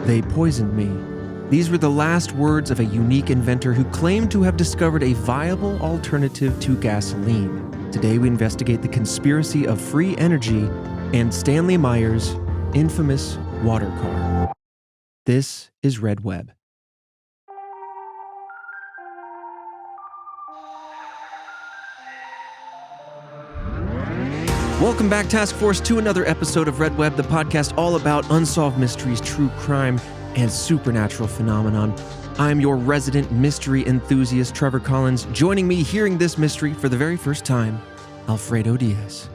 They poisoned me. These were the last words of a unique inventor who claimed to have discovered a viable alternative to gasoline. Today we investigate the conspiracy of free energy and Stanley Meyer's infamous water car. This is Red Web. Welcome back, Task Force, to another episode of Red Web, the podcast all about unsolved mysteries, true crime, and supernatural phenomenon. I'm your resident mystery enthusiast, Trevor Collins. Joining me hearing this mystery for the very first time, Alfredo Diaz.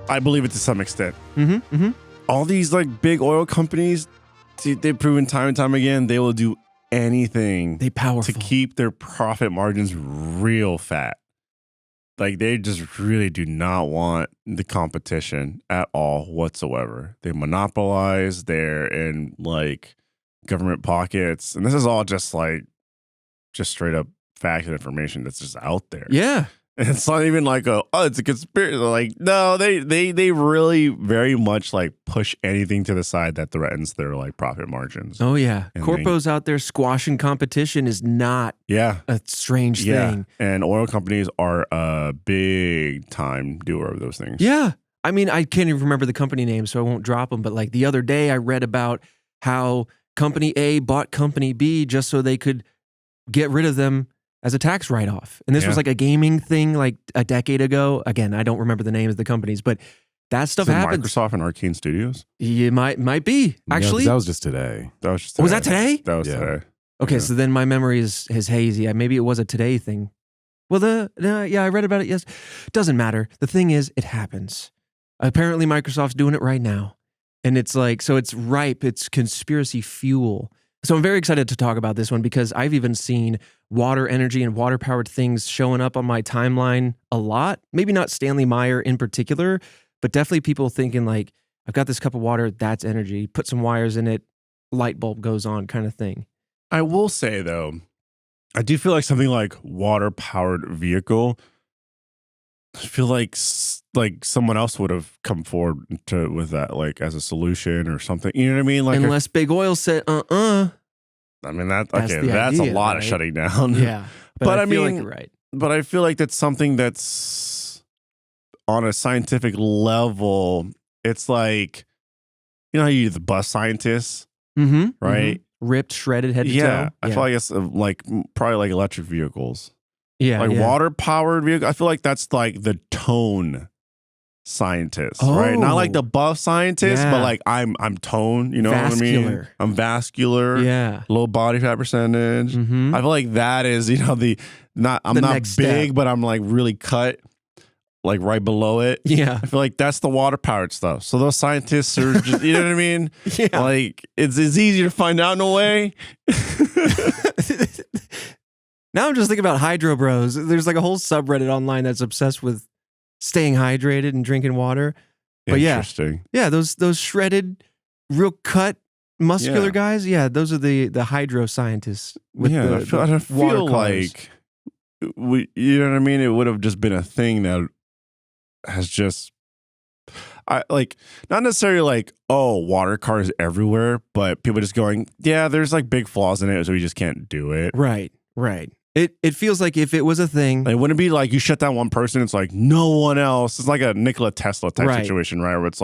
I believe it to some extent. All these big oil companies, they've proven time and time again, they will do anything to keep their profit margins real fat. They just really do not want the competition at all whatsoever. They monopolize, they're in government pockets. And this is all just straight up fact and information that's just out there. Yeah. And it's not even it's a conspiracy. No, they really very much push anything to the side that threatens their profit margins. Oh yeah. And Corpos out there squashing competition is not a strange thing. And oil companies are a big time doer of those things. Yeah. I mean, I can't even remember the company name, so I won't drop them. But the other day I read about how Company A bought Company B just so they could get rid of them as a tax write-off. And this was a gaming thing a decade ago. Again, I don't remember the names of the companies, but that stuff happens. Microsoft and Arcane Studios? It might be, actually. Yeah, that was just today. Was that today? That was today. Okay, so then my memory is hazy. Maybe it was a today thing. Well, I read about it, yes. Doesn't matter. The thing is, it happens. Apparently, Microsoft's doing it right now. And it's so it's ripe. It's conspiracy fuel. So I'm very excited to talk about this one because I've even seen water energy and water-powered things showing up on my timeline a lot. Maybe not Stanley Meyer in particular, but definitely people thinking I've got this cup of water, that's energy. Put some wires in it, light bulb goes on kind of thing. I will say, though, I do feel like something like water-powered vehicle, I feel like someone else would have come forward with that as a solution or something. You know what I mean? Unless Big Oil said, I mean, that's idea, a lot right? of shutting down. Yeah. But I feel like you're right. But I feel like that's something that's on a scientific level. It's you know how you do the bus scientists, right? Mm-hmm. Ripped, shredded head to toe. Yeah. I feel like it's probably electric vehicles. Yeah. Water-powered vehicle. I feel like that's the tone scientist, right? Not the buff scientist, but I'm tone, you know vascular. What I mean? I'm vascular. Yeah. Low body fat percentage. Mm-hmm. I feel like that is, I'm not big, step. but I'm really cut, right below it. Yeah. I feel like that's the water-powered stuff. So those scientists are just, you know what I mean? Yeah. It's easy to find out in a way. Now I'm just thinking about Hydro Bros. There's a whole subreddit online that's obsessed with staying hydrated and drinking water. But Interesting. Yeah, those shredded, real cut, muscular guys. Yeah, those are the hydro scientists. With I feel like you know what I mean? It would have just been a thing that has just not necessarily water cars everywhere, but people just going, yeah, there's big flaws in it, so we just can't do it. Right. It feels like if it was a thing, it wouldn't be you shut down one person, it's no one else. It's a Nikola Tesla type situation, right? Where it's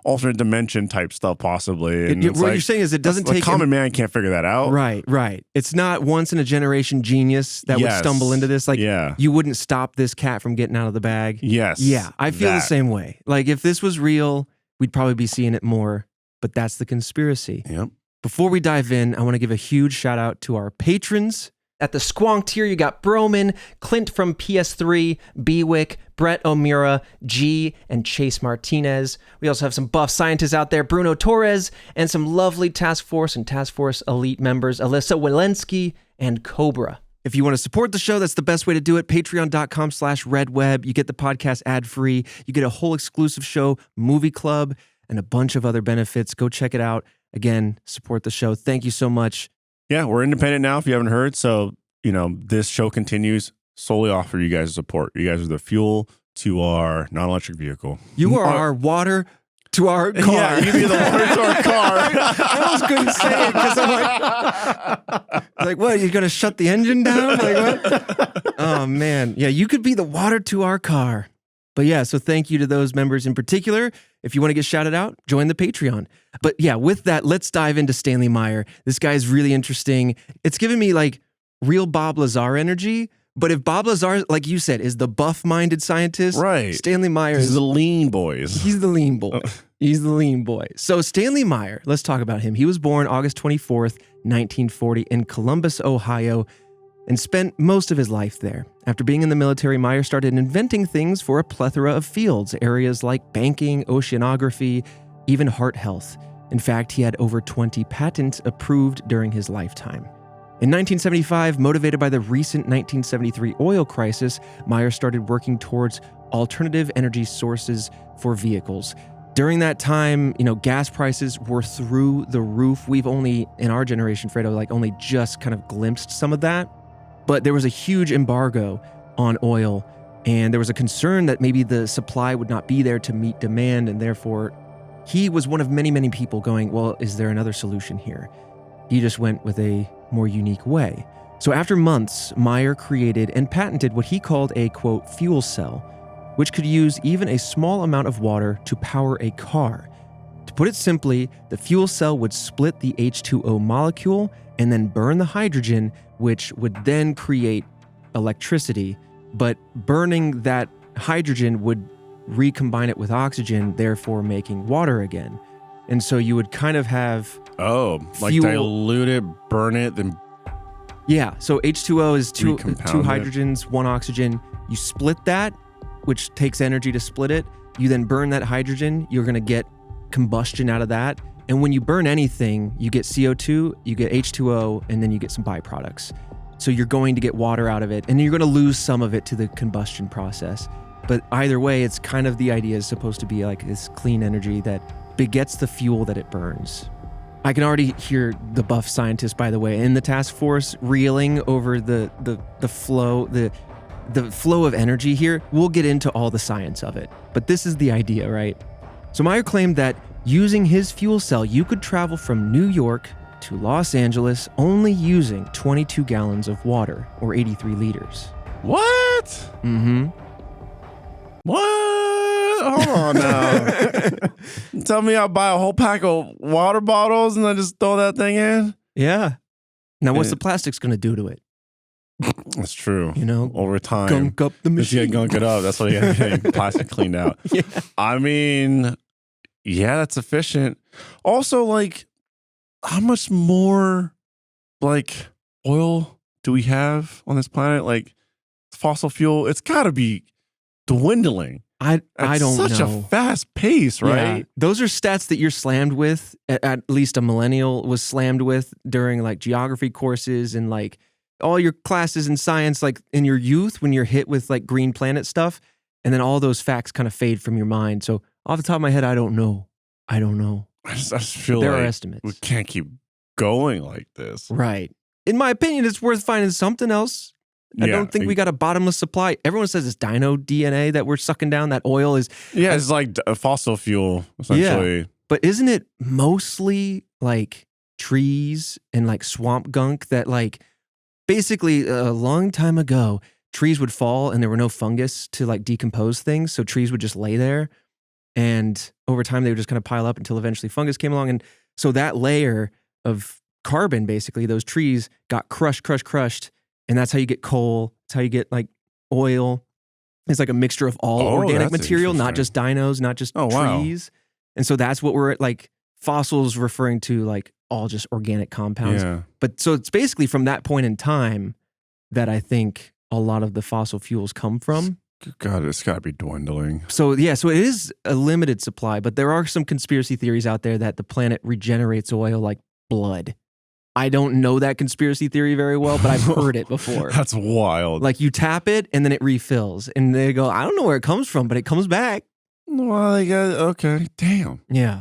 alternate dimension type stuff possibly. And what you're saying is it doesn't take common man can't figure that out. Right. It's not once in a generation genius that would stumble into this. You wouldn't stop this cat from getting out of the bag. Yes. Yeah, I feel the same way. If this was real, we'd probably be seeing it more. But that's the conspiracy. Yep. Before we dive in, I want to give a huge shout out to our patrons. At the Squonk tier, you got Broman, Clint from PS3, Bewick, Brett O'Meara, G, and Chase Martinez. We also have some buff scientists out there, Bruno Torres, and some lovely Task Force and Task Force Elite members, Alyssa Walensky and Cobra. If you want to support the show, that's the best way to do it. Patreon.com/RedWeb. You get the podcast ad-free. You get a whole exclusive show, movie club, and a bunch of other benefits. Go check it out. Again, support the show. Thank you so much. Yeah, we're independent now, if you haven't heard. So this show continues solely off of you guys' support. You guys are the fuel to our non-electric vehicle. You are our water to our car. Yeah, you be the water to our car. I almost couldn't say it because I'm like, what? You're gonna shut the engine down? Like what? Oh man, yeah, you could be the water to our car. But yeah, so thank you to those members in particular. If you want to get shouted out, join the Patreon. But yeah, with that, let's dive into Stanley Meyer. This guy is really interesting. It's given me like real Bob Lazar energy. But if Bob Lazar, like you said, is the buff-minded scientist, right? Stanley Meyer is the lean boys. He's the lean boy. He's the lean boy. So Stanley Meyer, let's talk about him. He was born August 24th, 1940 in Columbus, Ohio, and spent most of his life there. After being in the military, Meyer started inventing things for a plethora of fields, areas like banking, oceanography, even heart health. In fact, he had over 20 patents approved during his lifetime. In 1975, motivated by the recent 1973 oil crisis, Meyer started working towards alternative energy sources for vehicles. During that time, gas prices were through the roof. We've only, in our generation, Fredo, only just kind of glimpsed some of that. But there was a huge embargo on oil, and there was a concern that maybe the supply would not be there to meet demand, and therefore, he was one of many, many people going, well, is there another solution here? He just went with a more unique way. So after months, Meyer created and patented what he called a, quote, fuel cell, which could use even a small amount of water to power a car. To put it simply, the fuel cell would split the H2O molecule and then burn the hydrogen, which would then create electricity. But burning that hydrogen would recombine it with oxygen, therefore making water again. And so you would kind of have dilute it, burn it, then yeah. So H2O is two hydrogens, one oxygen. You split that, which takes energy to split it. You then burn that hydrogen. You're going to get combustion out of that. And when you burn anything, you get CO2, you get H2O, and then you get some byproducts. So you're going to get water out of it, and you're going to lose some of it to the combustion process. But either way, it's kind of the idea is supposed to be like this clean energy that begets the fuel that it burns. I can already hear the buff scientist, by the way, in the task force reeling over the flow of energy here. We'll get into all the science of it, but this is the idea, right? So Meyer claimed that using his fuel cell, you could travel from New York to Los Angeles only using 22 gallons of water, or 83 liters. What? Mm-hmm. What? Hold on now. Tell me I'll buy a whole pack of water bottles and I just throw that thing in? Yeah. Now, what's the plastics going to do to it? That's true. Over time. Gunk up the machine. You gunk it up. That's why you got to get plastic cleaned out. Yeah. I mean, yeah, that's efficient. Also, how much more, oil do we have on this planet? Fossil fuel, it's got to be dwindling. I don't know. Such a fast pace, right? Yeah. Those are stats that you're slammed with, at least a millennial was slammed with during geography courses and all your classes in science, in your youth when you're hit with green planet stuff. And then all those facts kind of fade from your mind. So off the top of my head, I don't know. I just feel there are estimates. We can't keep going like this. Right. In my opinion, it's worth finding something else. I don't think we got a bottomless supply. Everyone says it's dino DNA that we're sucking down. That oil is... Yeah, it's like a fossil fuel, essentially. Yeah, but isn't it mostly trees and swamp gunk that basically a long time ago, trees would fall and there were no fungus to decompose things. So trees would just lay there. And over time, they would just kind of pile up until eventually fungus came along. And so that layer of carbon, basically, those trees got crushed. And that's how you get coal. That's how you get oil. It's a mixture of all organic material, not just dinos, not just trees. Wow. And so that's what we're fossils referring to all just organic compounds. Yeah. But so it's basically from that point in time that I think a lot of the fossil fuels come from. God, it's got to be dwindling. So yeah, so it is a limited supply, but there are some conspiracy theories out there that the planet regenerates oil like blood. I don't know that conspiracy theory very well, but I've heard it before. That's wild. You tap it and then it refills. And they go, I don't know where it comes from, but it comes back. Well, okay, damn. Yeah.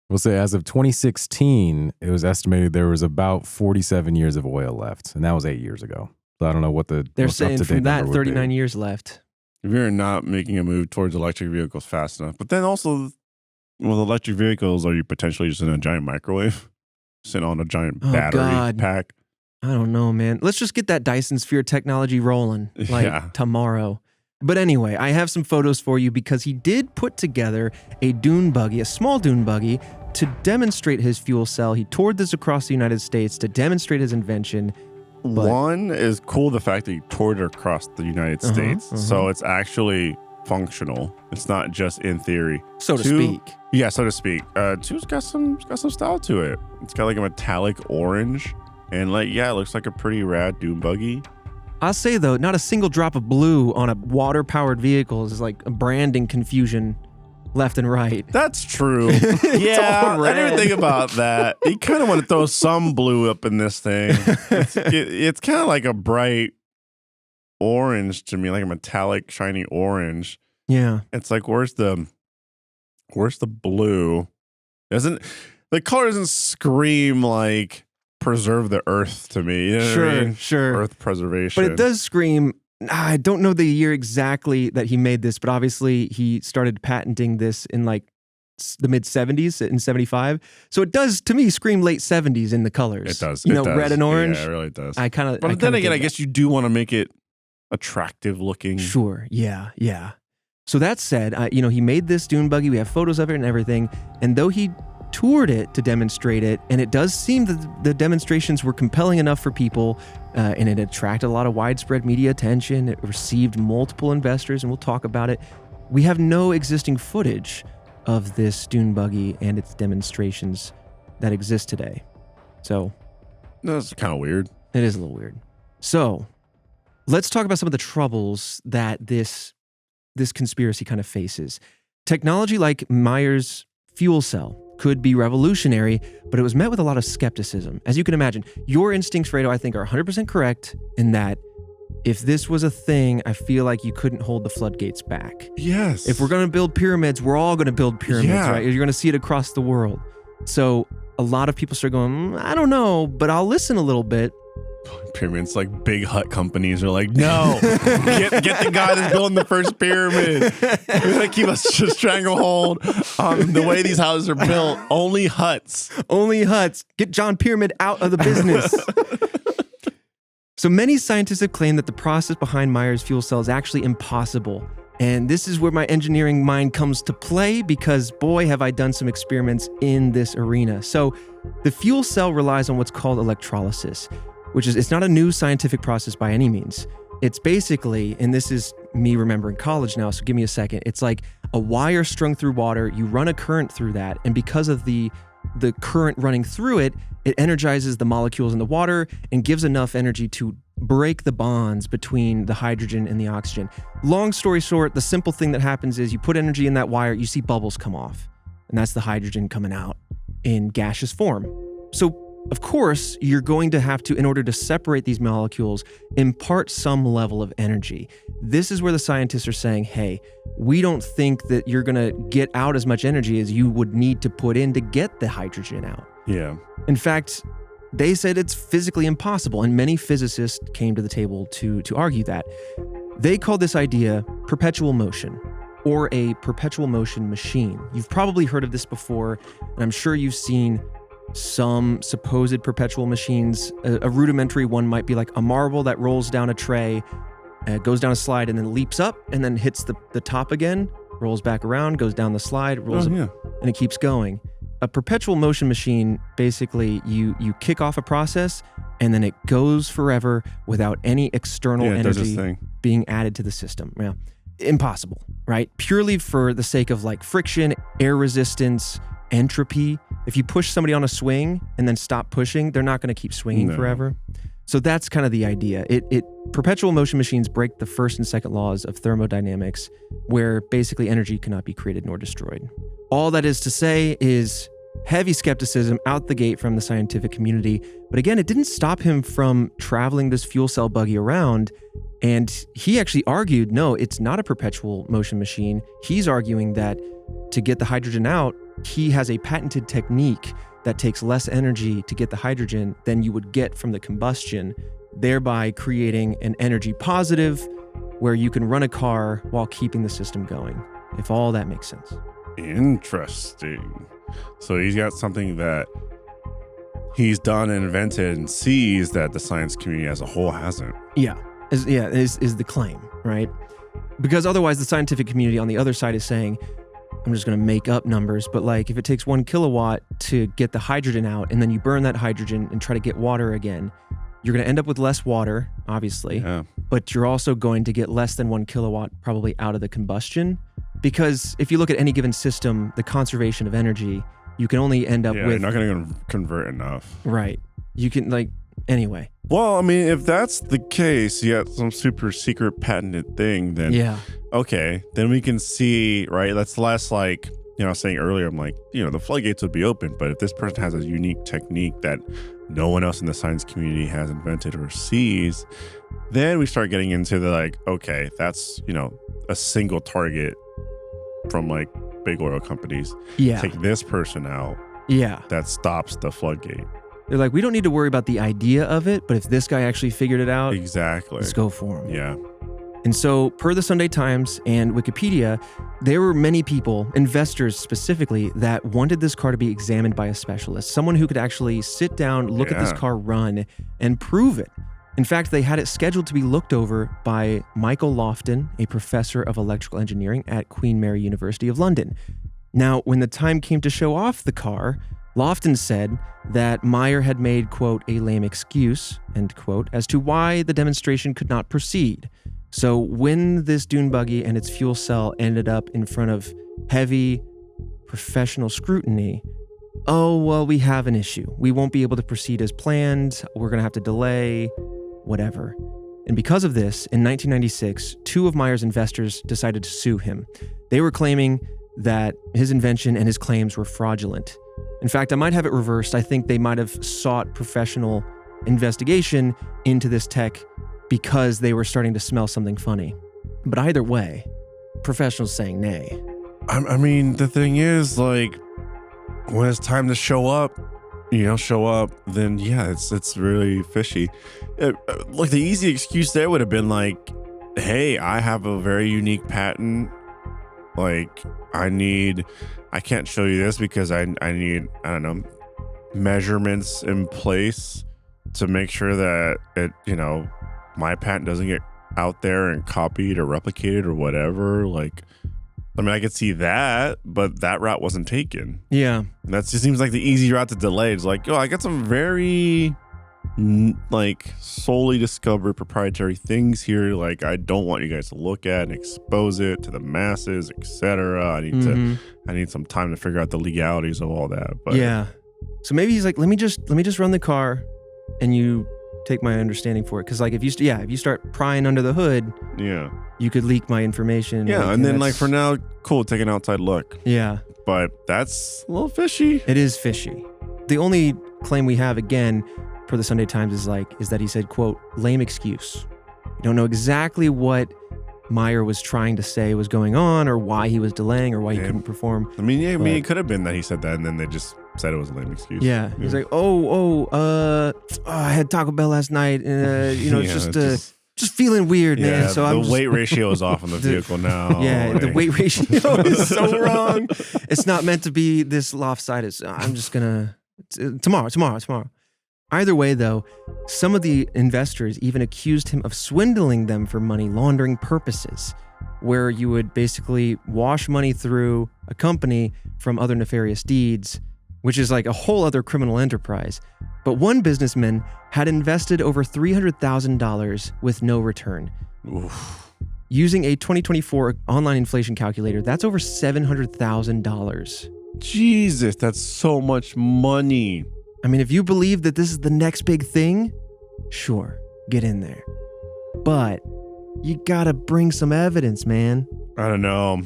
We'll say as of 2016, it was estimated there was about 47 years of oil left. And that was 8 years ago. So I don't know what they're saying from that 39 years left. If you're not making a move towards electric vehicles fast enough, but then also with electric vehicles, are you potentially just in a giant microwave, sitting on a giant battery pack? I don't know, man. Let's just get that Dyson Sphere technology rolling tomorrow. But anyway, I have some photos for you because he did put together a dune buggy, a small dune buggy, to demonstrate his fuel cell. He toured this across the United States to demonstrate his invention. One is cool, the fact that he toured it across the United States. So it's actually functional. It's not just in theory. So to speak. Yeah, so to speak. Two's got some style to it. It's got like a metallic orange. And it looks like a pretty rad dune buggy. I'll say though, not a single drop of blue on a water-powered vehicle is like a branding confusion left and right. That's true. Yeah, I didn't think about that. You kind of want to throw some blue up in this thing. It's kind of like a bright orange to me, like a metallic, shiny orange. Yeah. It's like, where's the blue? The color doesn't scream like preserve the earth to me. You know what I mean? Sure. Earth preservation. But it does scream, I don't know the year exactly that he made this, but obviously he started patenting this in like the mid 70s, in 75. So it does, to me, scream late 70s in the colors. It does. Red and orange. Yeah, it really does. But then again, I guess you do want to make it attractive looking. Sure. Yeah. So that said, he made this dune buggy. We have photos of it and everything. And though he toured it to demonstrate it, and it does seem that the demonstrations were compelling enough for people, and it attracted a lot of widespread media attention. It received multiple investors, and we'll talk about it. We have no existing footage of this dune buggy and its demonstrations that exist today. So that's kind of weird. It is a little weird. So let's talk about some of the troubles that this conspiracy kind of faces. Technology like Meyer's fuel cell could be revolutionary, but it was met with a lot of skepticism. As you can imagine, your instincts, Fredo, I think are 100% correct in that if this was a thing, I feel like you couldn't hold the floodgates back. Yes. If we're going to build pyramids, we're all going to build pyramids, right? You're going to see it across the world. So a lot of people start going, I don't know, but I'll listen a little bit. Pyramids, like big hut companies are like, no, get the guy that's building the first pyramid. We're gonna keep us just stranglehold on the way these houses are built. Only huts. Get John Pyramid out of the business. So many scientists have claimed that the process behind Meyer's fuel cell is actually impossible. And this is where my engineering mind comes to play, because boy, have I done some experiments in this arena. So the fuel cell relies on what's called electrolysis, which is, it's not a new scientific process by any means. It's basically, and this is me remembering college now, so give me a second. It's like a wire strung through water. You run a current through that, and because of the current running through it, it energizes the molecules in the water and gives enough energy to break the bonds between the hydrogen and the oxygen. Long story short, the simple thing that happens is you put energy in that wire, you see bubbles come off, and that's the hydrogen coming out in gaseous form. So of course, you're going to have to, in order to separate these molecules, impart some level of energy. This is where the scientists are saying, hey, we don't think that you're going to get out as much energy as you would need to put in to get the hydrogen out. Yeah. In fact, they said it's physically impossible, and many physicists came to the table to argue that. They call this idea perpetual motion, or a perpetual motion machine. You've probably heard of this before, and I'm sure you've seen some supposed perpetual machines. A rudimentary one might be like a marble that rolls down a tray, goes down a slide, and then leaps up and then hits the top again, rolls back around, goes down the slide, rolls up, and it keeps going. A perpetual motion machine, basically you kick off a process and then it goes forever without any external energy being added to the system. Yeah. Impossible, right? Purely for the sake of like friction, air resistance, entropy. If you push somebody on a swing and then stop pushing, they're not going to keep swinging forever. So that's kind of the idea. Perpetual motion machines break the first and second laws of thermodynamics, where basically energy cannot be created nor destroyed. All that is to say is heavy skepticism out the gate from the scientific community. But again, it didn't stop him from traveling this fuel cell buggy around. And he actually argued, no, it's not a perpetual motion machine. He's arguing that to get the hydrogen out, he has a patented technique that takes less energy to get the hydrogen than you would get from the combustion thereby creating an energy positive where you can run a car while keeping the system going, if all that makes sense. Interesting. So he's got something that he's done and invented and sees that the science community as a whole hasn't. Yeah, is the claim, right? Because otherwise the scientific community on the other side is saying, I'm just going to make up numbers, but like if it takes 1 kilowatt to get the hydrogen out and then you burn that hydrogen and try to get water again, you're going to end up with less water, obviously, but you're also going to get less than 1 kilowatt probably out of the combustion. Because if you look at any given system, the conservation of energy, you can only end up with... you're not going to convert enough. Right. You can anyway. Well, I mean, if that's the case, you got some super secret patented thing, then okay, then we can see, right? That's less like, I was saying earlier, I'm like, the floodgates would be open, but if this person has a unique technique that no one else in the science community has invented or sees, then we start getting into the okay, that's, a single target from big oil companies. Yeah. Take this person out. Yeah. That stops the floodgate. They're like, we don't need to worry about the idea of it, but if this guy actually figured it out, exactly, let's go for him. Yeah. And so, per the Sunday Times and Wikipedia, there were many people, investors specifically, that wanted this car to be examined by a specialist, someone who could actually sit down, look at this car run, and prove it. In fact, they had it scheduled to be looked over by Michael Lofton, a professor of electrical engineering at Queen Mary University of London. Now, when the time came to show off the car, Lofton said that Meyer had made, quote, a lame excuse, end quote, as to why the demonstration could not proceed. So when this dune buggy and its fuel cell ended up in front of heavy professional scrutiny, oh, well, we have an issue. We won't be able to proceed as planned. We're going to have to delay, whatever. And because of this, in 1996, 2 of Meyer's investors decided to sue him. They were claiming that his invention and his claims were fraudulent. In fact, I might have it reversed. I think they might have sought professional investigation into this tech because they were starting to smell something funny. But either way, professionals saying nay. I mean, the thing is, when it's time to show up, then yeah, it's really fishy. The easy excuse there would have been hey, I have a very unique patent. I can't show you this because I need, I don't know, measurements in place to make sure that it, my patent doesn't get out there and copied or replicated or whatever. I could see that, but that route wasn't taken. Yeah. That just seems like the easy route to delay. It's I got some very solely discovered proprietary things here. I don't want you guys to look at and expose it to the masses, etc. I need some time to figure out the legalities of all that. But yeah. So maybe he's like, let me just run the car and you take my understanding for it. Cause if you start prying under the hood, you could leak my information. Yeah. And then for now, cool, take an outside look. Yeah. But that's a little fishy. It is fishy. The only claim we have, again, per the Sunday Times is that he said, quote, lame excuse. You don't know exactly what Meyer was trying to say was going on or why he was delaying or why he couldn't perform. It could have been that he said that and then they just said it was a lame excuse. Yeah. He's like, I had Taco Bell last night and, just feeling weird, man. So the weight ratio is off on the vehicle now. Yeah, the weight ratio is so wrong. It's not meant to be this lopsided. So I'm just gonna tomorrow. Either way, though, some of the investors even accused him of swindling them for money laundering purposes, where you would basically wash money through a company from other nefarious deeds, which is a whole other criminal enterprise. But one businessman had invested over $300,000 with no return. Oof. Using a 2024 online inflation calculator, that's over $700,000. Jesus, that's so much money. I mean, if you believe that this is the next big thing, sure, get in there. But you gotta bring some evidence, man. I don't know.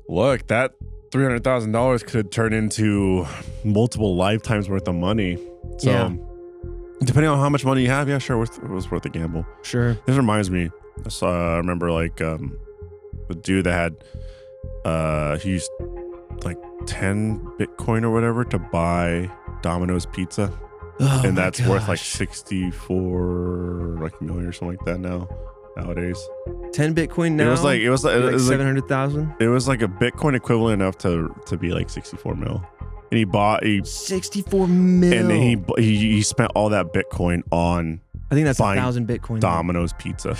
Look, that $300,000 could turn into multiple lifetimes worth of money. So, depending on how much money you have, yeah, sure, it was worth a gamble. Sure. This reminds me. I remember the dude that had he used 10 Bitcoin or whatever to buy Domino's pizza. and that's worth like 64 like million or something like that nowadays. 10 Bitcoin now. It was like 700,000. It was like a Bitcoin equivalent enough to be like 64 mil. And he bought 64 mil. And then he spent all that Bitcoin on, I think that's 1,000 Bitcoin. Domino's pizza.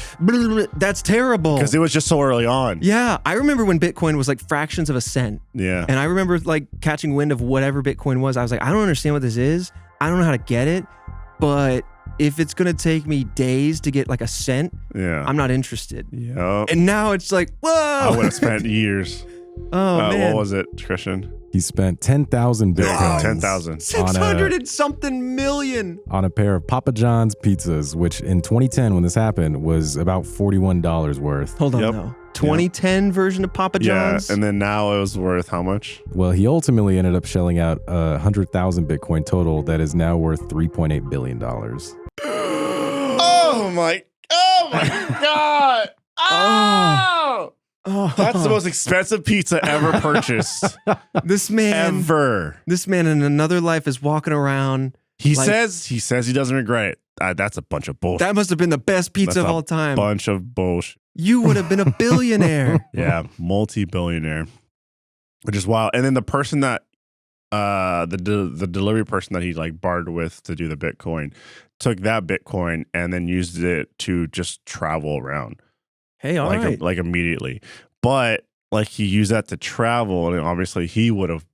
That's terrible. Because it was just so early on. Yeah. I remember when Bitcoin was like fractions of a cent. Yeah. And I remember like catching wind of whatever Bitcoin was. I was like, I don't understand what this is. I don't know how to get it. But if it's going to take me days to get like a cent, I'm not interested. Yeah. And now it's like, whoa. I would have spent years. Oh, man. What was it, Christian? He spent 10,000 Bitcoins. 10,000. 600 and something million. On a pair of Papa John's pizzas, which in 2010, when this happened, was about $41 worth. Hold on, though. 2010 version of Papa John's? Yeah, and then now it was worth how much? Well, he ultimately ended up shelling out 100,000 Bitcoin total that is now worth $3.8 billion. Oh my God. Oh! That's the most expensive pizza ever purchased. This man in another life is walking around. He says he doesn't regret it. That's a bunch of bullshit. That must have been the best pizza of all time. Bunch of bullshit. You would have been a billionaire. Yeah, multi-billionaire, which is wild. And then the person that the delivery person that he like bartered with to do the Bitcoin took that Bitcoin and then used it to just travel around. Hey, all right. Like immediately. But like he used that to travel, and obviously he would have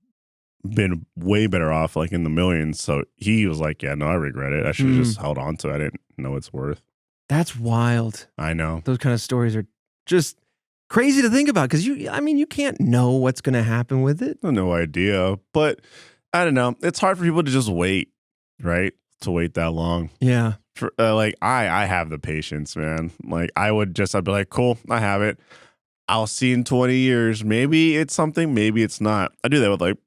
been way better off, like in the millions. So he was like, yeah, no, I regret it. I should have just held on to it. I didn't know it's worth. That's wild. I know. Those kind of stories are just crazy to think about because you can't know what's going to happen with it. No idea. But I don't know. It's hard for people to just wait, right? To wait that long. Yeah. For, like I have the patience, man. Like I'd be like, cool, I have it. I'll see in 20 years. Maybe it's something, maybe it's not. I do that with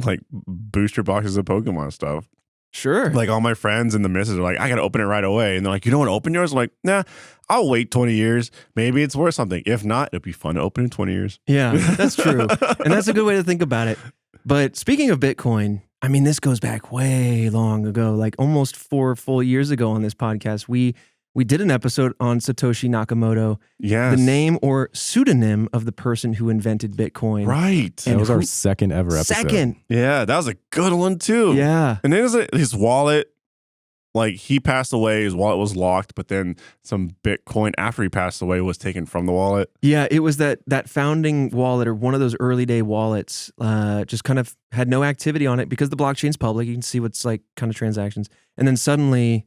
like booster boxes of Pokemon stuff. Sure. Like all my friends and the missus are like, I gotta open it right away. And they're like, you don't want to open yours? I'm like, nah, I'll wait 20 years. Maybe it's worth something. If not, it'll be fun to open in 20 years. Yeah, that's true. And that's a good way to think about it. But speaking of Bitcoin, I mean, this goes back way long ago, like almost 4 full years ago on this podcast. We did an episode on Satoshi Nakamoto, yes, the name or pseudonym of the person who invented Bitcoin. Right. That was our second ever episode. Yeah, that was a good one too. Yeah. And then his wallet, like he passed away, his wallet was locked, but then some Bitcoin after he passed away was taken from the wallet. Yeah, it was that founding wallet or one of those early day wallets just kind of had no activity on it because the blockchain's public. You can see what's like kind of transactions. And then suddenly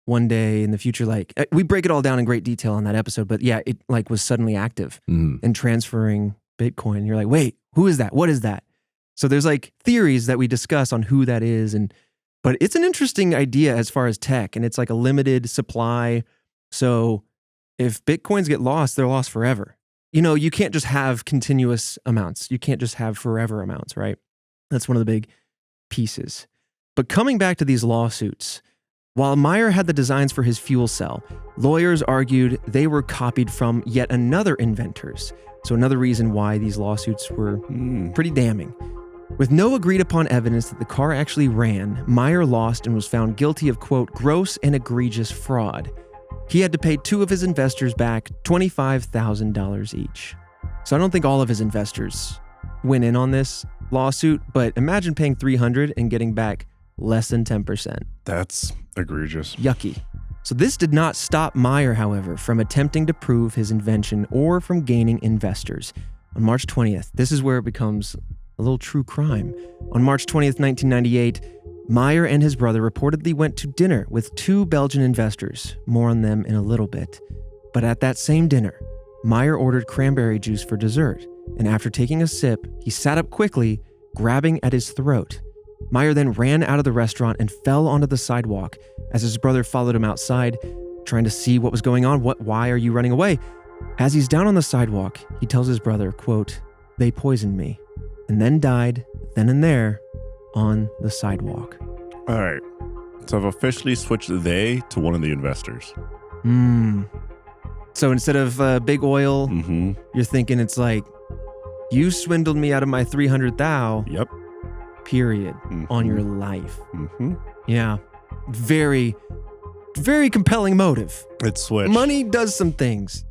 one day in the future, like we break it all down in great detail on that episode, but yeah, it like was suddenly active and transferring Bitcoin. You're like, wait, who is that? What is that? So there's like theories that we discuss on who that is. But it's an interesting idea as far as tech, and it's like a limited supply. So if Bitcoins get lost, they're lost forever. You know, you can't just have continuous amounts. You can't just have forever amounts, right? That's one of the big pieces. But coming back to these lawsuits, while Meyer had the designs for his fuel cell, lawyers argued they were copied from yet another inventor's. So another reason why these lawsuits were pretty damning. With no agreed upon evidence that the car actually ran, Meyer lost and was found guilty of, quote, gross and egregious fraud. He had to pay 2 of his investors back $25,000 each. So I don't think all of his investors went in on this lawsuit, but imagine paying $300 and getting back less than 10%. That's egregious. Yucky. So this did not stop Meyer, however, from attempting to prove his invention or from gaining investors. On March 20th, this is where it becomes a little true crime. On March 20th, 1998, Meyer and his brother reportedly went to dinner with 2 Belgian investors. More on them in a little bit. But at that same dinner, Meyer ordered cranberry juice for dessert, and after taking a sip, he sat up quickly, grabbing at his throat. Meyer then ran out of the restaurant and fell onto the sidewalk as his brother followed him outside, trying to see what was going on. Why are you running away? As he's down on the sidewalk, he tells his brother, quote, "They poisoned me," and then died then and there on the sidewalk. All right. So I've officially switched they to one of the investors. So instead of big oil, you're thinking it's like, you swindled me out of my 300 thou. Yep. Period. On your life. Yeah. very, very compelling motive. It's switched. Money does some things.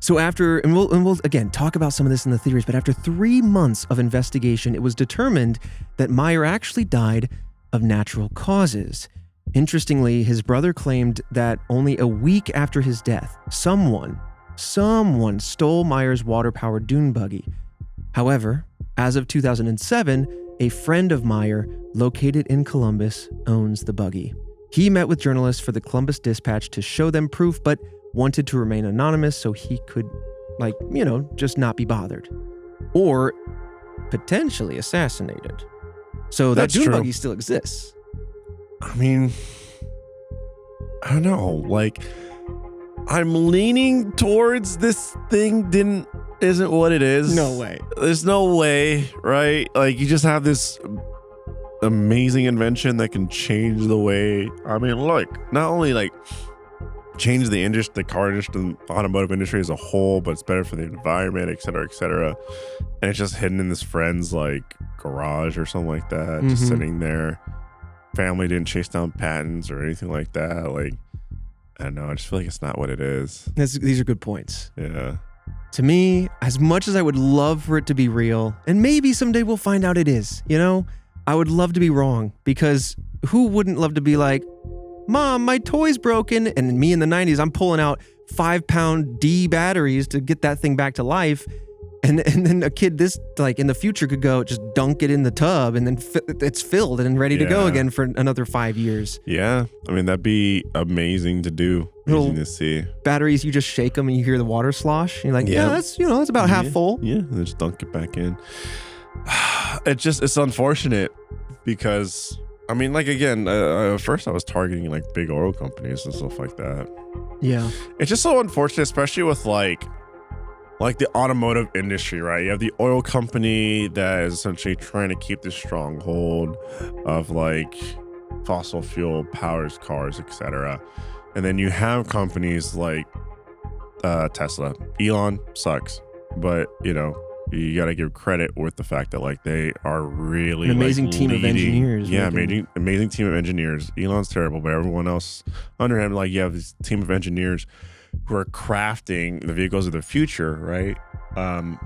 So after, and we'll again talk about some of this in the theories, but after 3 months of investigation, it was determined that Meyer actually died of natural causes. Interestingly, his brother claimed that only a week after his death, someone stole Meyer's water-powered dune buggy. However, as of 2007, a friend of Meyer, located in Columbus, owns the buggy. He met with journalists for the Columbus Dispatch to show them proof, but wanted to remain anonymous so he could, just not be bothered. Or potentially assassinated. So that dune buggy still exists. I mean, I don't know. I'm leaning towards this thing isn't what it is. No way. There's no way, right? You just have this amazing invention that can change the way. I mean, not only change the industry, the car industry, the automotive industry as a whole, but it's better for the environment, et cetera, et cetera. And it's just hidden in this friend's garage or something like that, just sitting there. Family didn't chase down patents or anything like that. I don't know. I just feel like it's not what it is. These are good points. Yeah. To me, as much as I would love for it to be real, and maybe someday we'll find out it is, I would love to be wrong, because who wouldn't love to be like, Mom, my toy's broken. And me in the 90s, I'm pulling out 5-pound D batteries to get that thing back to life. And then a kid in the future could go just dunk it in the tub, and then it's filled and ready to go again for another 5 years. Yeah. I mean, that'd be amazing to do. Amazing to see. Batteries, you just shake them and you hear the water slosh. You're like, that's about half full. Yeah. And then just dunk it back in. It's unfortunate because, I mean, again, first I was targeting big oil companies and stuff like that. Yeah. It's just so unfortunate, especially with the automotive industry, right? You have the oil company that is essentially trying to keep this stronghold of fossil fuel powers cars, etc. And then you have companies like Tesla. Elon sucks, but you got to give credit with the fact that they are really an amazing team of engineers. Yeah, amazing team of engineers. Elon's terrible, but everyone else under him, you have this team of engineers who are crafting the vehicles of the future, right?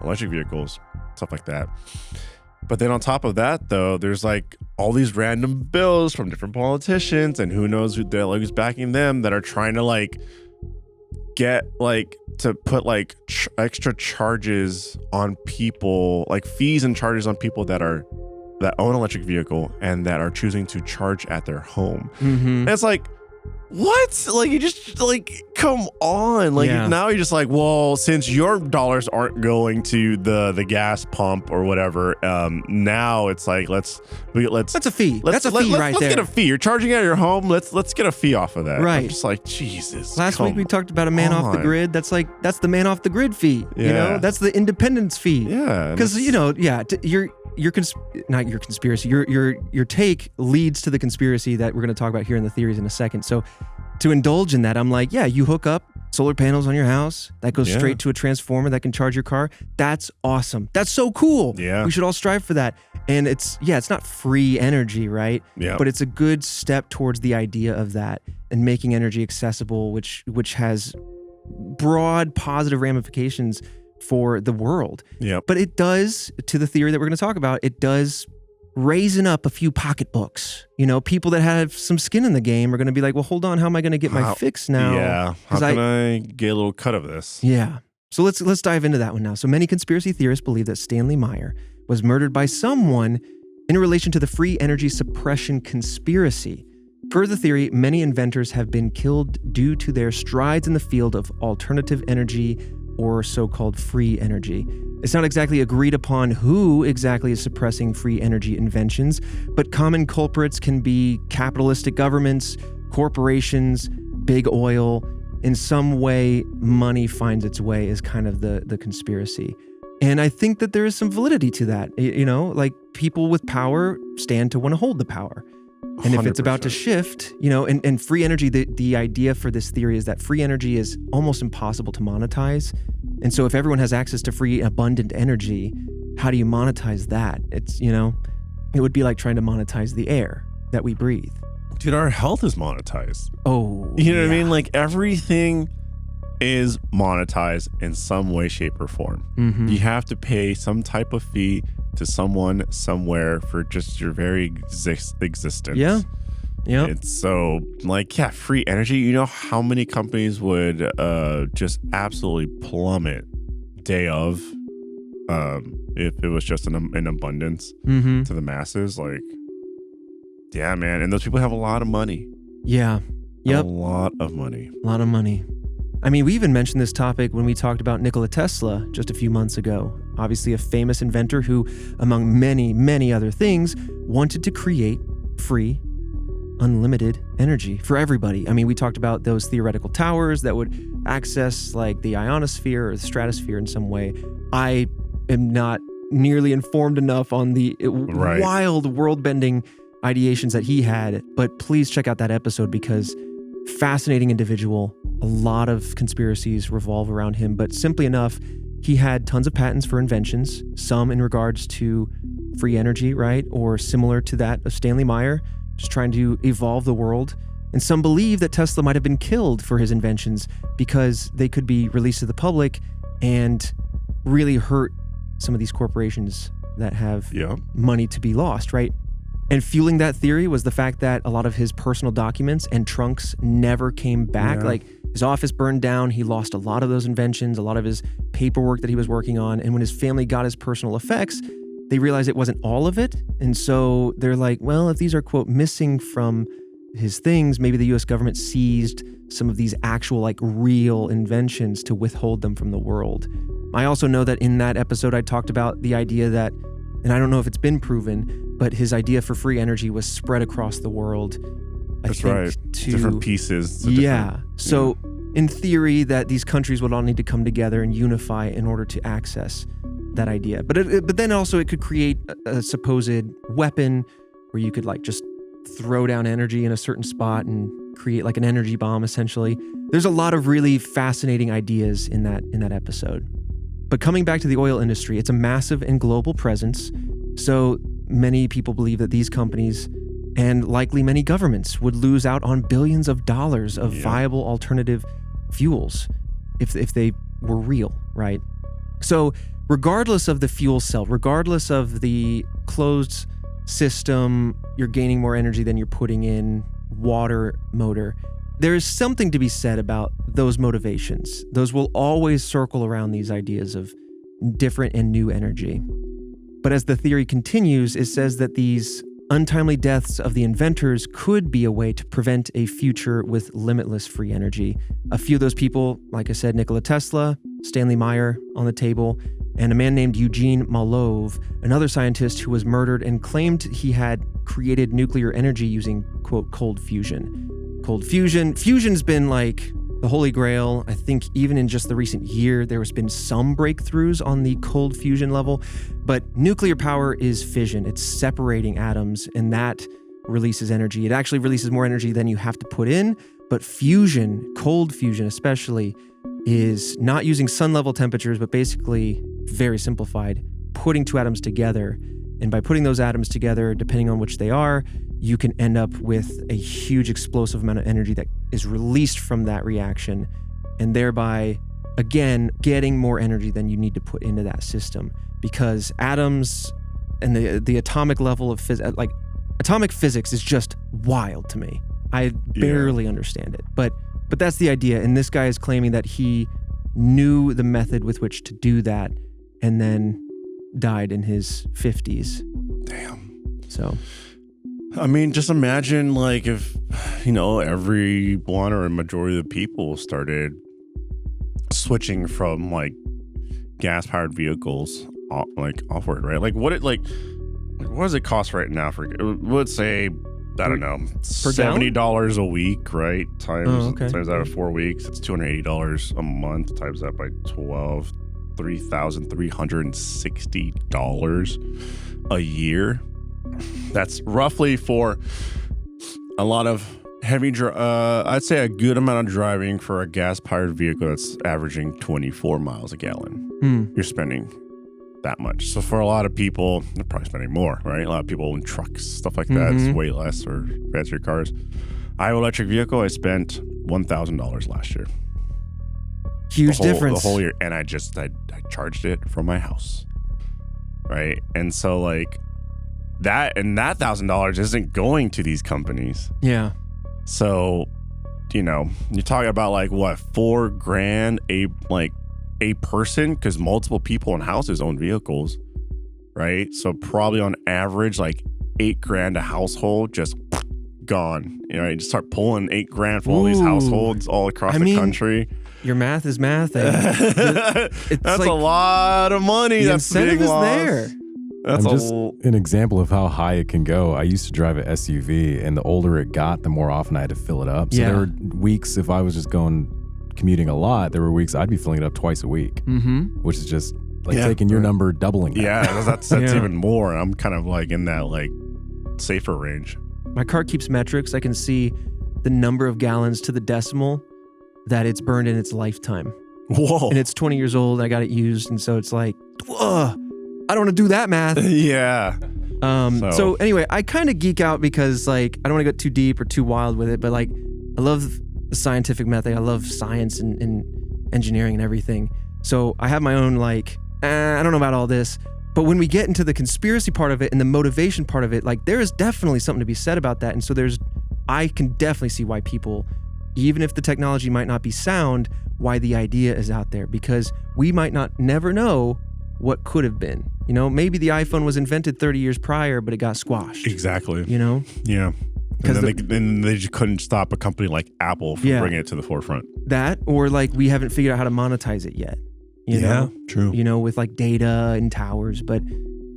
Electric vehicles, stuff like that. But then on top of that, though, there's all these random bills from different politicians, and who knows who's backing them, that are trying to get to put extra charges on people, fees and charges on people that own an electric vehicle and that are choosing to charge at their home. And it's what? You just come on. Now you're just well, since your dollars aren't going to the gas pump or whatever, now it's that's a fee. That's a fee right there. Let's get a fee. You're charging at your home. Let's get a fee off of that. Right. I'm just Jesus. Last week we talked about a man off the grid. That's the man off the grid fee. Yeah. That's the independence fee. Yeah. Because your take leads to the conspiracy that we're going to talk about here in the theories in a second. So to indulge in that, I'm you hook up solar panels on your house, that goes straight to a transformer that can charge your car. That's awesome. That's so cool. Yeah. We should all strive for that. And it's not free energy, right? Yeah. But it's a good step towards the idea of that and making energy accessible, which has broad positive ramifications for the world. Yeah. But it does, to the theory that we're going to talk about, it does raising up a few pocketbooks. People that have some skin in the game are going to be well, hold on, how am I going to get my fix now? Yeah. How can I get a little cut of this? Yeah. So let's dive into that one now. So many conspiracy theorists believe that Stanley Meyer was murdered by someone in relation to the free energy suppression conspiracy. Per the theory, many inventors have been killed due to their strides in the field of alternative energy or so-called free energy. It's not exactly agreed upon who exactly is suppressing free energy inventions, but common culprits can be capitalistic governments, corporations, big oil. In some way, money finds its way is kind of the conspiracy. And I think that there is some validity to that. People with power stand to want to hold the power. And if it's about to shift, and free energy, the idea for this theory is that free energy is almost impossible to monetize. And so if everyone has access to free, abundant energy, how do you monetize that? It's, it would be like trying to monetize the air that we breathe. Dude, our health is monetized. Oh, you know what I mean? Like everything is monetized in some way, shape, or form. Mm-hmm. You have to pay some type of fee to someone somewhere for just your very existence. Yeah. It's so like, yeah, free energy. You know how many companies would just absolutely plummet day of if it was just in abundance mm-hmm. to the masses? Like, yeah, man. And those people have a lot of money. Yeah. Yep. A lot of money. A lot of money. I mean, we even mentioned this topic when we talked about Nikola Tesla just a few months ago. Obviously a famous inventor who, among many, many other things, wanted to create free, unlimited energy for everybody. I mean, we talked about those theoretical towers that would access like the ionosphere or the stratosphere in some way. I am not nearly informed enough on the wild world-bending ideations that he had, but please check out that episode because fascinating individual. A lot of conspiracies revolve around him, but simply enough, he had tons of patents for inventions, some in regards to free energy, right? Or similar to that of Stanley Meyer, just trying to evolve the world. And some believe that Tesla might have been killed for his inventions because they could be released to the public and really hurt some of these corporations that have money to be lost, right? And fueling that theory was the fact that a lot of his personal documents and trunks never came back. Yeah. Like his office burned down. He lost a lot of those inventions, a lot of his paperwork that he was working on. And when his family got his personal effects, they realized it wasn't all of it. And so they're like, well, if these are, quote, missing from his things, maybe the US government seized some of these actual, like, real inventions to withhold them from the world. I also know that in that episode, I talked about the idea that, and I don't know if it's been proven, but his idea for free energy was spread across the world. That's right. To different pieces. So in theory, that these countries would all need to come together and unify in order to access that idea. But then also it could create a supposed weapon where you could like just throw down energy in a certain spot and create like an energy bomb, essentially. There's a lot of really fascinating ideas in that episode. But coming back to the oil industry, it's a massive and global presence. So many people believe that these companies and likely many governments would lose out on billions of dollars of viable alternative fuels if they were real, right? So regardless of the fuel cell, regardless of the closed system, you're gaining more energy than you're putting in, water motor, there is something to be said about those motivations. Those will always circle around these ideas of different and new energy. But as the theory continues, it says that these untimely deaths of the inventors could be a way to prevent a future with limitless free energy. A few of those people, like I said, Nikola Tesla, Stanley Meyer on the table, and a man named Eugene Malov, another scientist who was murdered and claimed he had created nuclear energy using, quote, cold fusion. Cold fusion. Fusion's been like the holy grail. I think even in just the recent year, there has been some breakthroughs on the cold fusion level, but nuclear power is fission. It's separating atoms, and that releases energy. It actually releases more energy than you have to put in, but fusion, cold fusion especially, is not using sun level temperatures, but basically, very simplified, putting two atoms together. And by putting those atoms together, depending on which they are, you can end up with a huge explosive amount of energy that is released from that reaction, and thereby, again, getting more energy than you need to put into that system. Because atoms and the atomic level of atomic physics is just wild to me. I barely understand it, but that's the idea. And this guy is claiming that he knew the method with which to do that, and then died in his 50s. Damn. So, I mean, just imagine like if, everyone or a majority of the people started switching from like gas-powered vehicles offward, right? Like what does it cost right now for, let's say, I don't know, $70 a week, right? Times that of 4 weeks, it's $280 a month. Times that by 12, $3,360 a year. That's roughly for a lot of heavy, I'd say a good amount of driving for a gas-powered vehicle that's averaging 24 miles a gallon. You're spending that much. So for a lot of people, they're probably spending more, right? A lot of people own trucks, stuff like that. It's way less, or fancier cars. I have an electric vehicle. I spent $1,000 last year. Huge difference. The whole year. And I charged it from my house. Right. And so like that $1,000 isn't going to these companies. Yeah. So, you know, you're talking about like what, $4,000 a person, because multiple people in houses own vehicles, right? So probably on average like $8,000 a household, just gone. You know, you just start pulling $8,000 from all these households all across the country. Your math is math. That's like, a lot of money. The That's incentive big is loss. there. That's just an example of how high it can go. I used to drive an SUV, and the older it got, the more often I had to fill it up. So there were weeks, if I was just commuting a lot, there were weeks I'd be filling it up twice a week, which is just like taking your number, doubling that. Yeah, that's even more. I'm kind of like in that like safer range. My car keeps metrics. I can see the number of gallons to the decimal that it's burned in its lifetime. Whoa. And it's 20 years old. I got it used. And so it's like, I don't want to do that math. Yeah. So anyway, I kind of geek out because like, I don't want to go too deep or too wild with it, but like, I love the scientific method. I love science and engineering and everything. So I have my own like, I don't know about all this, but when we get into the conspiracy part of it and the motivation part of it, like there is definitely something to be said about that. And so I can definitely see why people, even if the technology might not be sound, why the idea is out there, because we might never know what could have been. You know, maybe the iPhone was invented 30 years prior, but it got squashed. Exactly. You know? Yeah. And then they just couldn't stop a company like Apple from bringing it to the forefront. That, or like we haven't figured out how to monetize it yet. You know? True. You know, with like data and towers. But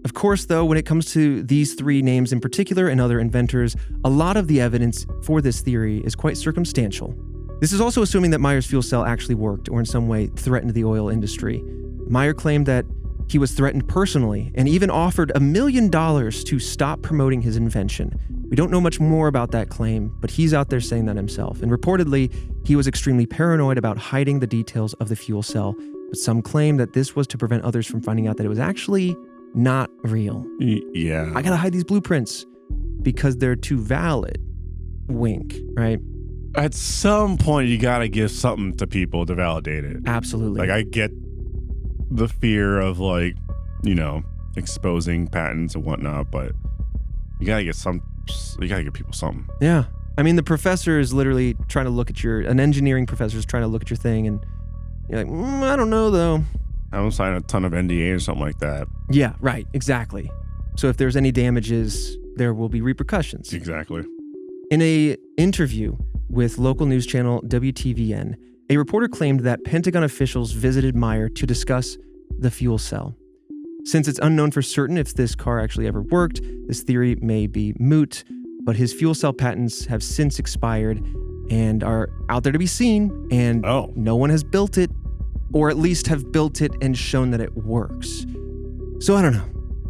of course, though, when it comes to these three names in particular and other inventors, a lot of the evidence for this theory is quite circumstantial. This is also assuming that Meyer's fuel cell actually worked or in some way threatened the oil industry. Meyer claimed that he was threatened personally and even offered $1 million to stop promoting his invention. We don't know much more about that claim, but he's out there saying that himself. And reportedly, he was extremely paranoid about hiding the details of the fuel cell, but some claim that this was to prevent others from finding out that it was actually not real. Yeah. I gotta hide these blueprints because they're too valid. Wink, right? At some point, you gotta give something to people to validate it. Absolutely. Like, I get the fear of like, you know, exposing patents and whatnot, but you gotta give people something. Yeah. I mean, the professor is literally trying to look at an engineering professor is trying to look at your thing and you're like, I don't know though. I don't sign a ton of NDA or something like that. Yeah, right. Exactly. So if there's any damages, there will be repercussions. Exactly. In a interview with local news channel WTVN, a reporter claimed that Pentagon officials visited Meyer to discuss the fuel cell. Since it's unknown for certain if this car actually ever worked, this theory may be moot, but his fuel cell patents have since expired and are out there to be seen, and no one has built it, or at least have built it and shown that it works. So I don't know.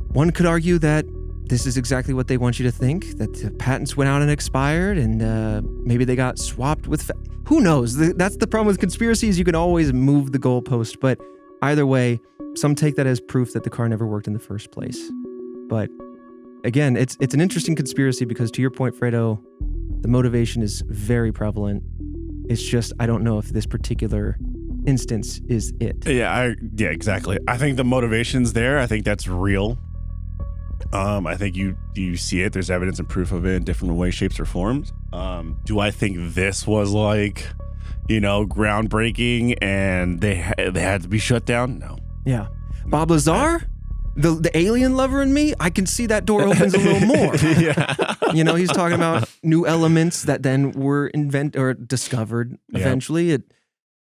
One could argue that this is exactly what they want you to think, that the patents went out and expired, and maybe they got swapped with... Who knows? That's the problem with conspiracies. You can always move the goalpost, but either way, some take that as proof that the car never worked in the first place. But again, it's an interesting conspiracy because, to your point, Fredo, the motivation is very prevalent. It's just, I don't know if this particular instance is it. Yeah, exactly. I think the motivation's there. I think that's real. I think you see it. There's evidence and proof of it in different ways, shapes, or forms. Do I think this was like, you know, groundbreaking and they had to be shut down? No. Yeah. Bob Lazar, the alien lover in me, I can see that door opens a little more. Yeah. You know, he's talking about new elements that then were discovered eventually.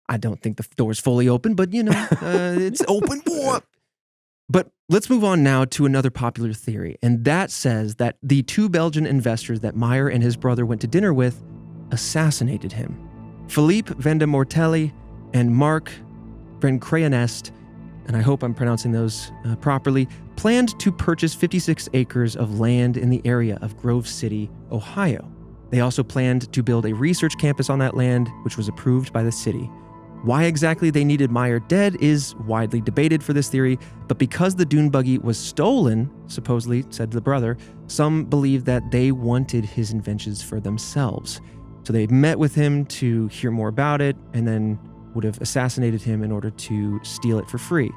I don't think the door's fully open, but you know, it's open more. But let's move on now to another popular theory, and that says that the two Belgian investors that Meyer and his brother went to dinner with assassinated him. Philippe van de Mortelli and Mark van Crayenest, and I hope I'm pronouncing those properly, planned to purchase 56 acres of land in the area of Grove City, Ohio. They also planned to build a research campus on that land, which was approved by the city. Why exactly they needed Meyer dead is widely debated for this theory, but because the dune buggy was stolen, supposedly, said the brother, some believe that they wanted his inventions for themselves. So they met with him to hear more about it and then would have assassinated him in order to steal it for free.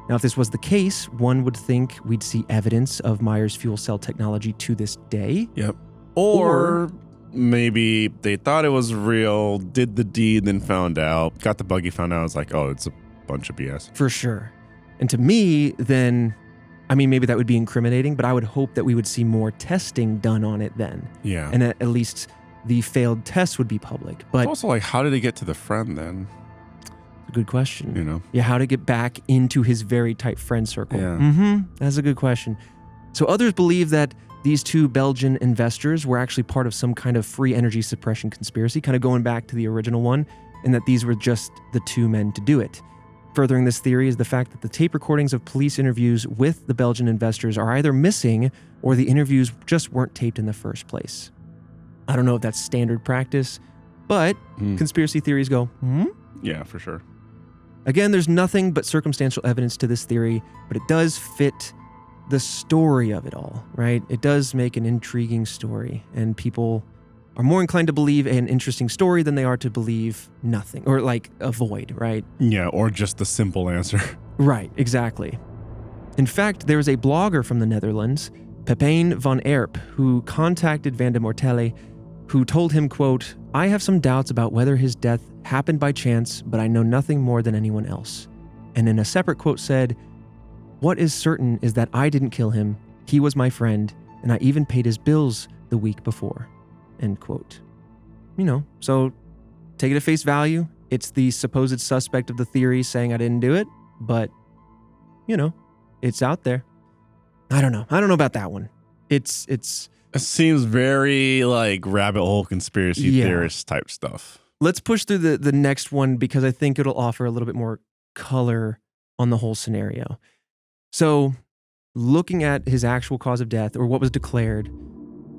Now, if this was the case, one would think we'd see evidence of Meyer's fuel cell technology to this day. Yep. Or maybe they thought it was real, did the deed, then found out, got the buggy, found out, it's like, oh, it's a bunch of BS. For sure. And to me, then, I mean, maybe that would be incriminating, but I would hope that we would see more testing done on it then. Yeah. And at least the failed tests would be public. But it's also like, how did it get to the friend then? A good question. You know? Yeah, how to get back into his very tight friend circle. Yeah. That's a good question. So others believe that these two Belgian investors were actually part of some kind of free energy suppression conspiracy, kind of going back to the original one, and that these were just the two men to do it. Furthering this theory is the fact that the tape recordings of police interviews with the Belgian investors are either missing or the interviews just weren't taped in the first place. I don't know if that's standard practice, but conspiracy theories go, Yeah, for sure. Again, there's nothing but circumstantial evidence to this theory, but it does fit the story of it all, right? It does make an intriguing story, and people are more inclined to believe an interesting story than they are to believe nothing, or like avoid, right? Yeah, or just the simple answer. Right, exactly. In fact, there is a blogger from the Netherlands, Pepijn van Erp, who contacted Van de Mortelle, who told him, quote, "I have some doubts about whether his death happened by chance, but I know nothing more than anyone else." And in a separate quote said, "What is certain is that I didn't kill him. He was my friend, and I even paid his bills the week before." End quote. You know, so take it at face value. It's the supposed suspect of the theory saying I didn't do it, but, you know, it's out there. I don't know. I don't know about that one. It seems very like rabbit hole conspiracy theorist type stuff. Let's push through the next one because I think it'll offer a little bit more color on the whole scenario. So, looking at his actual cause of death, or what was declared,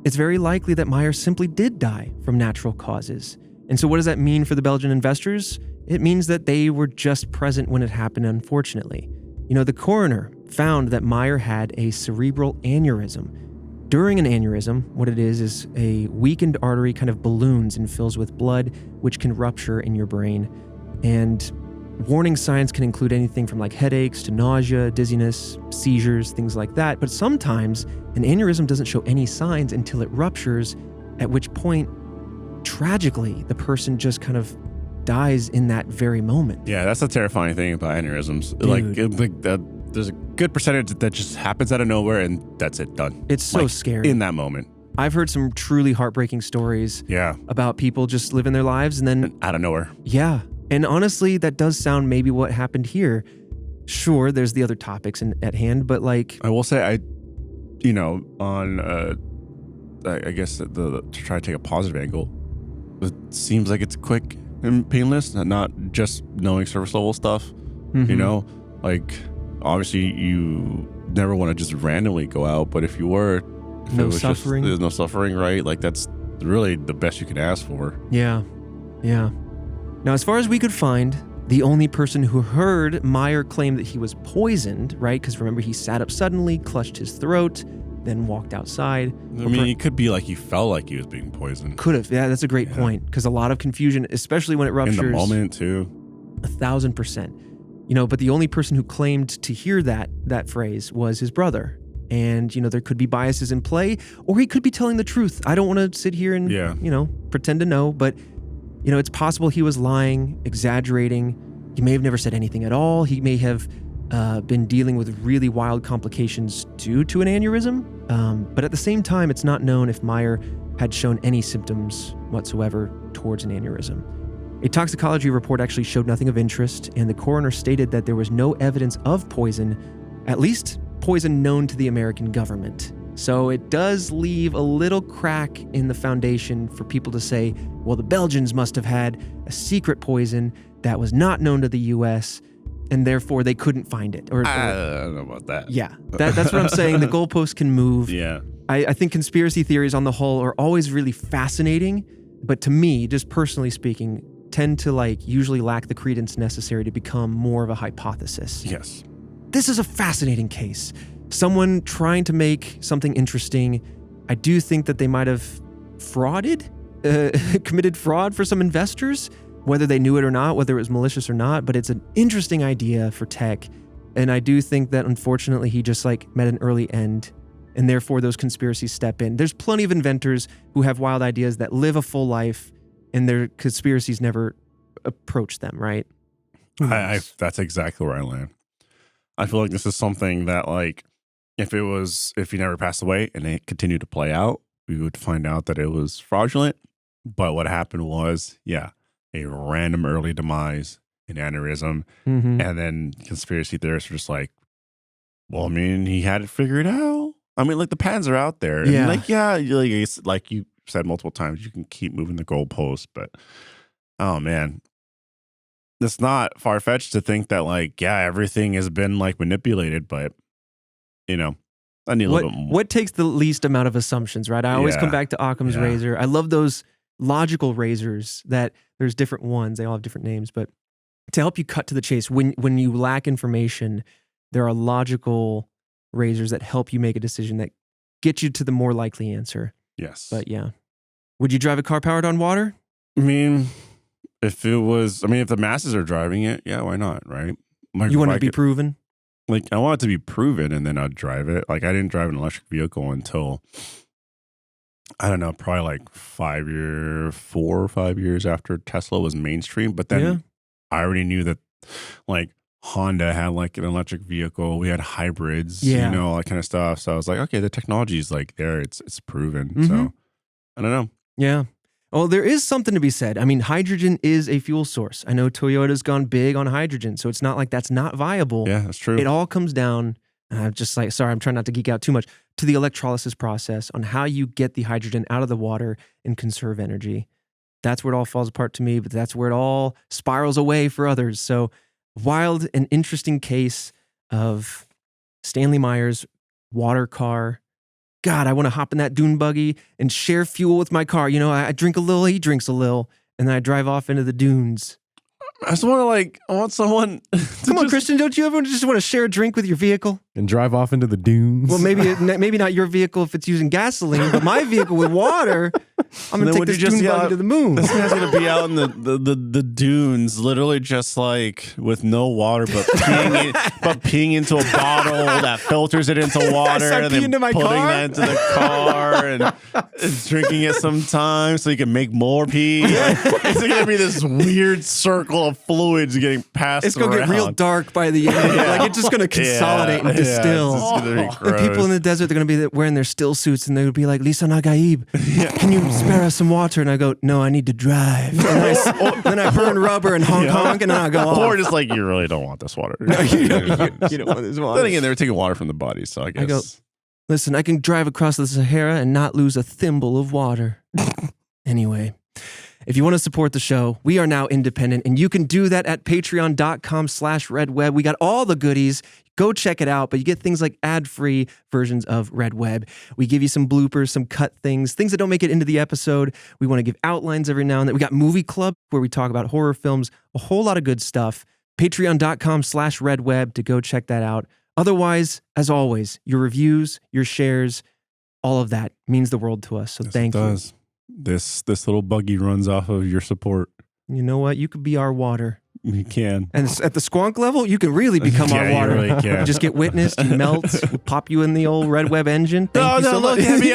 it's very likely that Meyer simply did die from natural causes. And so what does that mean for the Belgian investors? It means that they were just present when it happened, unfortunately. You know, the coroner found that Meyer had a cerebral aneurysm. During an aneurysm, what it is a weakened artery kind of balloons and fills with blood, which can rupture in your brain. And warning signs can include anything from like headaches to nausea, dizziness, seizures, things like that. But sometimes an aneurysm doesn't show any signs until it ruptures, at which point, tragically, the person just kind of dies in that very moment. Yeah, that's the terrifying thing about aneurysms. There's a good percentage that just happens out of nowhere and that's it, done. It's so scary. In that moment. I've heard some truly heartbreaking stories about people just living their lives and then out of nowhere. Yeah. And honestly, that does sound maybe what happened here. Sure, there's the other topics at hand, but like... I will say, I guess to try to take a positive angle, it seems like it's quick and painless, not just knowing surface level stuff. Mm-hmm. You know, like obviously you never want to just randomly go out, but if you were, there's no suffering, right? Like that's really the best you can ask for. Yeah. Now, as far as we could find, the only person who heard Meyer claim that he was poisoned, right? Because remember, he sat up suddenly, clutched his throat, then walked outside. I mean, it could be like he felt like he was being poisoned. Could have. Yeah, that's a great point. Because a lot of confusion, especially when it ruptures. In the moment, too. 1,000%. You know, but the only person who claimed to hear that phrase was his brother. And, you know, there could be biases in play, or he could be telling the truth. I don't want to sit here and, you know, pretend to know, but, you know, it's possible he was lying, exaggerating. He may have never said anything at all. He may have been dealing with really wild complications due to an aneurysm. But at the same time, it's not known if Meyer had shown any symptoms whatsoever towards an aneurysm. A toxicology report actually showed nothing of interest, and the coroner stated that there was no evidence of poison, at least poison known to the American government. So it does leave a little crack in the foundation for people to say, well, the Belgians must have had a secret poison that was not known to the U.S., and therefore they couldn't find it. I don't know about that. Yeah, that's what I'm saying. The goalposts can move. Yeah. I think conspiracy theories on the whole are always really fascinating, but to me, just personally speaking, tend to like usually lack the credence necessary to become more of a hypothesis. Yes. This is a fascinating case. Someone trying to make something interesting. I do think that they might have committed fraud for some investors, whether they knew it or not, whether it was malicious or not, but it's an interesting idea for tech. And I do think that unfortunately he just like met an early end, and therefore those conspiracies step in. There's plenty of inventors who have wild ideas that live a full life and their conspiracies never approach them, right? That's exactly where I land. I feel like this is something that like, if he never passed away and it continued to play out, we would find out that it was fraudulent. But what happened was, a random early demise, an aneurysm. Mm-hmm. And then conspiracy theorists are just like, well, I mean, he had it figured out. I mean, like the patents are out there. Yeah. And like you said multiple times, you can keep moving the goalposts. But, oh man, it's not far-fetched to think that like, everything has been like manipulated, but I need a little bit more. What takes the least amount of assumptions, right? I always come back to Occam's razor. I love those logical razors that there's different ones. They all have different names, but to help you cut to the chase, when you lack information, there are logical razors that help you make a decision that get you to the more likely answer. Yes. But would you drive a car powered on water? I mean, if the masses are driving it, why not, right? Like, you want it to be proven? Like, I want it to be proven and then I'd drive it. Like, I didn't drive an electric vehicle until, I don't know, probably like 4 or 5 years after Tesla was mainstream. But then I already knew that like Honda had like an electric vehicle. We had hybrids, all that kind of stuff. So I was like, okay, the technology is like there. It's proven. Mm-hmm. So I don't know. Yeah. Well, there is something to be said. I mean, hydrogen is a fuel source. I know Toyota's gone big on hydrogen, so it's not like that's not viable. Yeah, that's true. It all comes down, I'm trying not to geek out too much, to the electrolysis process on how you get the hydrogen out of the water and conserve energy. That's where it all falls apart to me, but that's where it all spirals away for others. So wild and interesting case of Stanley Meyer's water car. God, I want to hop in that dune buggy and share fuel with my car. I drink a little, he drinks a little, and then I drive off into the dunes. I just want I want someone. Come on, Christian, don't you ever just want to share a drink with your vehicle? And drive off into the dunes? Well, maybe not your vehicle if it's using gasoline, but my vehicle with water, I'm going to take this dune buggy to the moon. This guy's going to be out in the dunes, literally just like with no water, but peeing into a bottle that filters it into water, and then putting that into the car and drinking it sometimes so you can make more pee. It's going to be this weird circle of fluids getting passed around. It's going to get real dark by the end. Like it's just going to consolidate and distill. It's going to be gross. And people in the desert, they're going to be wearing their still suits, and they'll be like, Lisa Nagaib, can you spare us some water? And I go, no, I need to drive. And then I burn rubber and honk, and then I go off. Or just like, you really don't want this water. No, you don't want this water. Then again, they were taking water from the body, so I guess. I go, listen, I can drive across the Sahara and not lose a thimble of water. Anyway. If you want to support the show, we are now independent, and you can do that at patreon.com/redweb. We got all the goodies. Go check it out, but you get things like ad-free versions of Red Web. We give you some bloopers, some cut things that don't make it into the episode. We want to give outlines every now and then. We got Movie Club, where we talk about horror films, a whole lot of good stuff. Patreon.com/redweb to go check that out. Otherwise, as always, your reviews, your shares, all of that means the world to us. So thank you. This little buggy runs off of your support. You know what? You could be our water. You can. And at the squonk level, you can really become our water. You really can. You just get witnessed, you melt, we'll pop you in the old Red Web engine. Thank you so much. Look at me.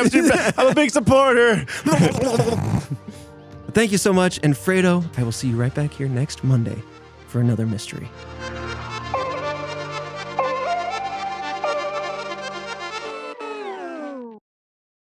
I'm a big supporter. Thank you so much. And Fredo, I will see you right back here next Monday for another mystery.